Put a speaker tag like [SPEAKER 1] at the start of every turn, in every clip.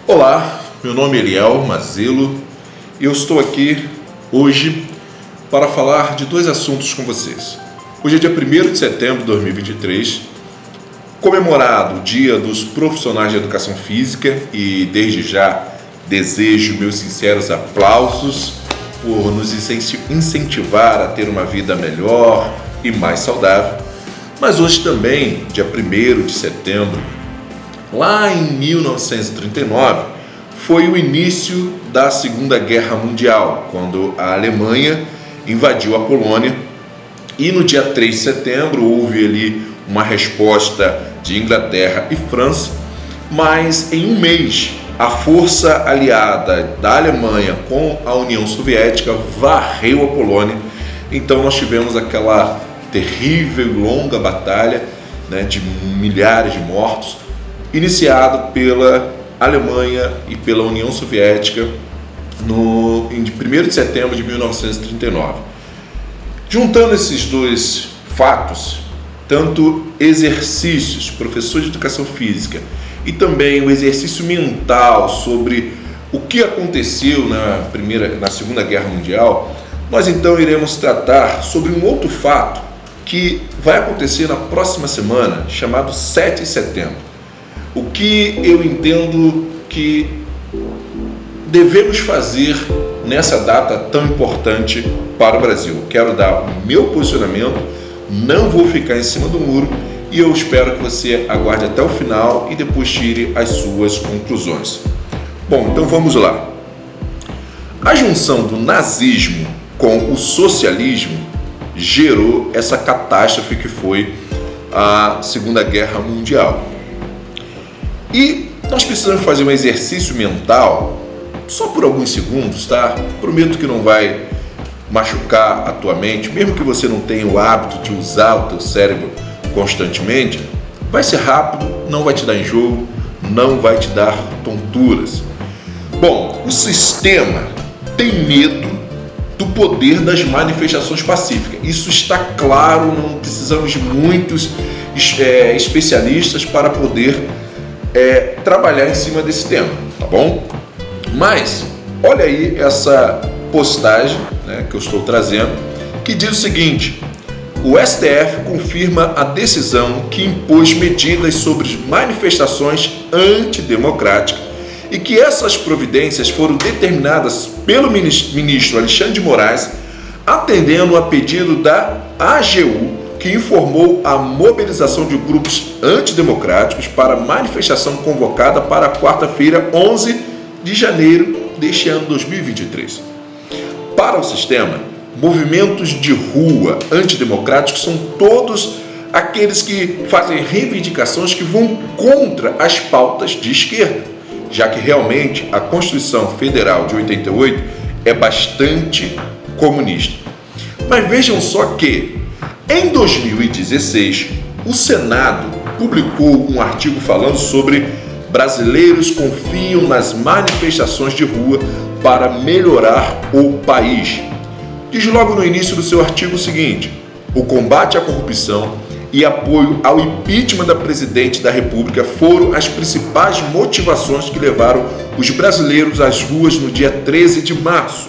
[SPEAKER 1] Olá, meu nome é Eliel Mazelo e eu estou aqui hoje para falar de dois assuntos com vocês. Hoje é dia 1º de setembro de 2023, comemorado o Dia dos Profissionais de Educação Física, e desde já desejo meus sinceros aplausos por nos incentivar a ter uma vida melhor e mais saudável. Mas hoje também, dia 1º de setembro, lá em 1939, foi o início da Segunda Guerra Mundial, quando a Alemanha invadiu a Polônia, e no dia 3 de setembro houve ali uma resposta de Inglaterra e França, mas em um mês a força aliada da Alemanha com a União Soviética varreu a Polônia. Então nós tivemos aquela terrível e longa batalha, de milhares de mortos, iniciado pela Alemanha e pela União Soviética em 1º de setembro de 1939. Juntando esses dois fatos, tanto exercícios, professor de educação física, e também o exercício mental sobre o que aconteceu na Segunda Guerra Mundial, nós então iremos tratar sobre um outro fato que vai acontecer na próxima semana, chamado 7 de setembro. O que eu entendo que devemos fazer nessa data tão importante para o Brasil. Quero dar o meu posicionamento, não vou ficar em cima do muro, e eu espero que você aguarde até o final e depois tire as suas conclusões. Bom, então vamos lá. A junção do nazismo com o socialismo gerou essa catástrofe que foi a Segunda Guerra Mundial. E nós precisamos fazer um exercício mental, só por alguns segundos, tá? Prometo que não vai machucar a tua mente, mesmo que você não tenha o hábito de usar o teu cérebro constantemente. Vai ser rápido, não vai te dar enjoo, não vai te dar tonturas. Bom, o sistema tem medo do poder das manifestações pacíficas. Isso está claro, não precisamos de muitos especialistas para poder trabalhar em cima desse tema, tá bom? Mas olha aí essa postagem, que eu estou trazendo, que diz o seguinte: o STF confirma a decisão que impôs medidas sobre manifestações antidemocráticas e que essas providências foram determinadas pelo ministro Alexandre de Moraes, atendendo a pedido da AGU, que informou a mobilização de grupos antidemocráticos para manifestação convocada para quarta-feira, 11 de janeiro deste ano 2023. Para o sistema, movimentos de rua antidemocráticos são todos aqueles que fazem reivindicações que vão contra as pautas de esquerda, já que realmente a Constituição Federal de 88 é bastante comunista. Mas vejam só que, em 2016, o Senado publicou um artigo falando sobre brasileiros confiam nas manifestações de rua para melhorar o país. Diz logo no início do seu artigo o seguinte: o combate à corrupção e apoio ao impeachment da presidente da República foram as principais motivações que levaram os brasileiros às ruas no dia 13 de março.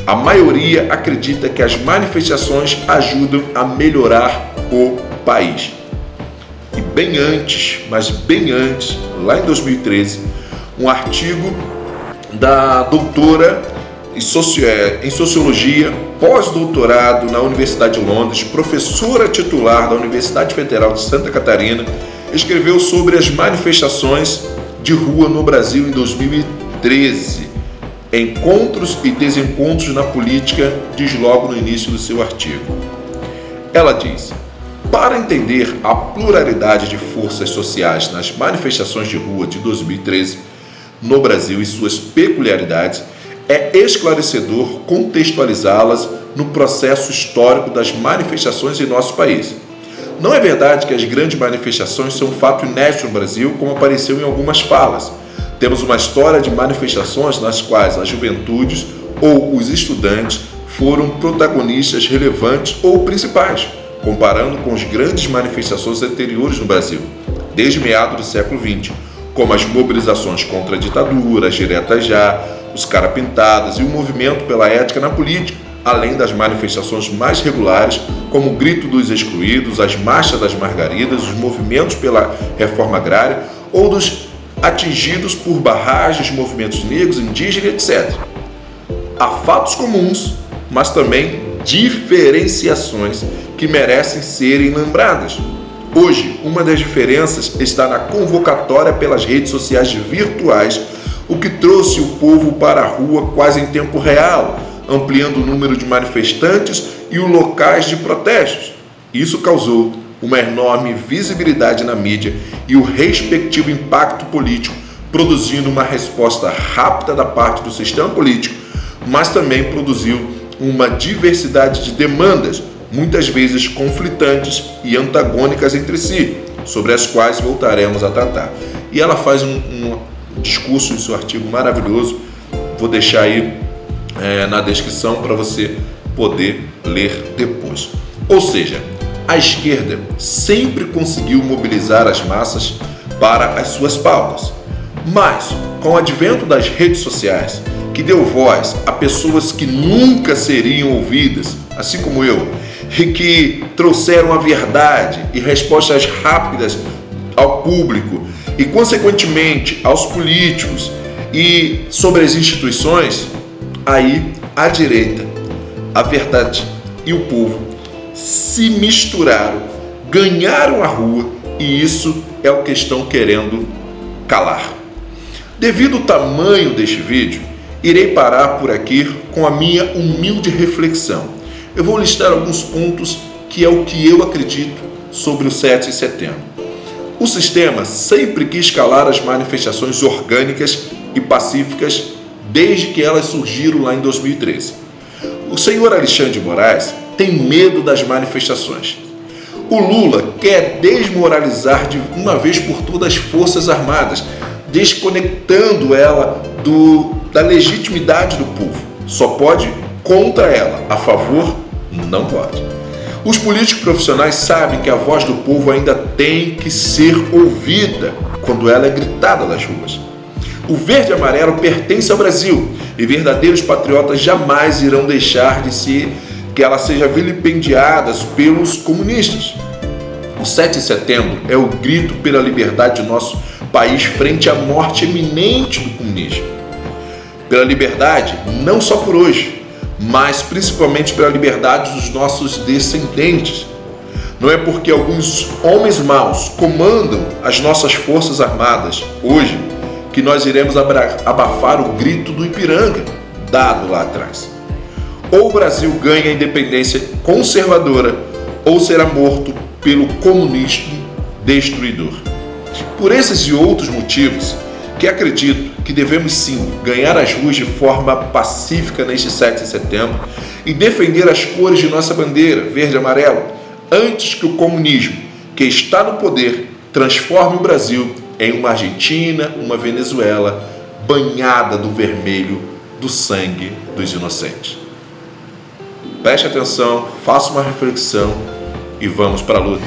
[SPEAKER 1] A maioria acredita que as manifestações ajudam a melhorar o país. E bem antes, lá em 2013, um artigo da doutora em Sociologia, pós-doutorado na Universidade de Londres, professora titular da Universidade Federal de Santa Catarina, escreveu sobre as manifestações de rua no Brasil em 2013. Encontros e desencontros na política, diz logo no início do seu artigo. Ela diz: para entender a pluralidade de forças sociais nas manifestações de rua de 2013 no Brasil e suas peculiaridades, é esclarecedor contextualizá-las no processo histórico das manifestações em nosso país. Não é verdade que as grandes manifestações são um fato inédito no Brasil, como apareceu em algumas falas. Temos uma história de manifestações nas quais as juventudes ou os estudantes foram protagonistas relevantes ou principais, comparando com as grandes manifestações anteriores no Brasil, desde meados do século XX, como as mobilizações contra a ditadura, as diretas já, os cara pintadas e o movimento pela ética na política, além das manifestações mais regulares, como o Grito dos Excluídos, as Marchas das Margaridas, os movimentos pela reforma agrária ou dos atingidos por barragens, movimentos negros, indígenas, etc. Há fatos comuns, mas também diferenciações que merecem serem lembradas. Hoje, uma das diferenças está na convocatória pelas redes sociais virtuais, o que trouxe o povo para a rua quase em tempo real, ampliando o número de manifestantes e os locais de protestos. Isso causou uma enorme visibilidade na mídia e o respectivo impacto político, produzindo uma resposta rápida da parte do sistema político, mas também produziu uma diversidade de demandas, muitas vezes conflitantes e antagônicas entre si, sobre as quais voltaremos a tratar. E ela faz um discurso em seu artigo maravilhoso, vou deixar aí na descrição para você poder ler depois. Ou seja, a esquerda sempre conseguiu mobilizar as massas para as suas pautas, mas com o advento das redes sociais, que deu voz a pessoas que nunca seriam ouvidas, assim como eu, e que trouxeram a verdade e respostas rápidas ao público e, consequentemente, aos políticos e sobre as instituições, aí a direita, a verdade e o povo se misturaram, ganharam a rua e isso é o que estão querendo calar. Devido ao tamanho deste vídeo, irei parar por aqui com a minha humilde reflexão. Eu vou listar alguns pontos que é o que eu acredito sobre o 7 de setembro. O sistema sempre quis calar as manifestações orgânicas e pacíficas desde que elas surgiram lá em 2013. O senhor Alexandre de Moraes tem medo das manifestações. O Lula quer desmoralizar de uma vez por todas as Forças Armadas, desconectando ela da legitimidade do povo. Só pode contra ela, a favor não pode. Os políticos profissionais sabem que a voz do povo ainda tem que ser ouvida quando ela é gritada das ruas. O verde e amarelo pertence ao Brasil e verdadeiros patriotas jamais irão deixar que ela seja vilipendiada pelos comunistas. O 7 de setembro é o grito pela liberdade de nosso país frente à morte iminente do comunismo. Pela liberdade, não só por hoje, mas principalmente pela liberdade dos nossos descendentes. Não é porque alguns homens maus comandam as nossas forças armadas hoje que nós iremos abafar o grito do Ipiranga, dado lá atrás. Ou o Brasil ganha a independência conservadora, ou será morto pelo comunismo destruidor. Por esses e outros motivos, que acredito que devemos sim ganhar as ruas de forma pacífica neste 7 de setembro e defender as cores de nossa bandeira, verde e amarelo, antes que o comunismo, que está no poder, transforme o Brasil em uma Argentina, uma Venezuela, banhada do vermelho do sangue dos inocentes. Preste atenção, faça uma reflexão e vamos para a luta.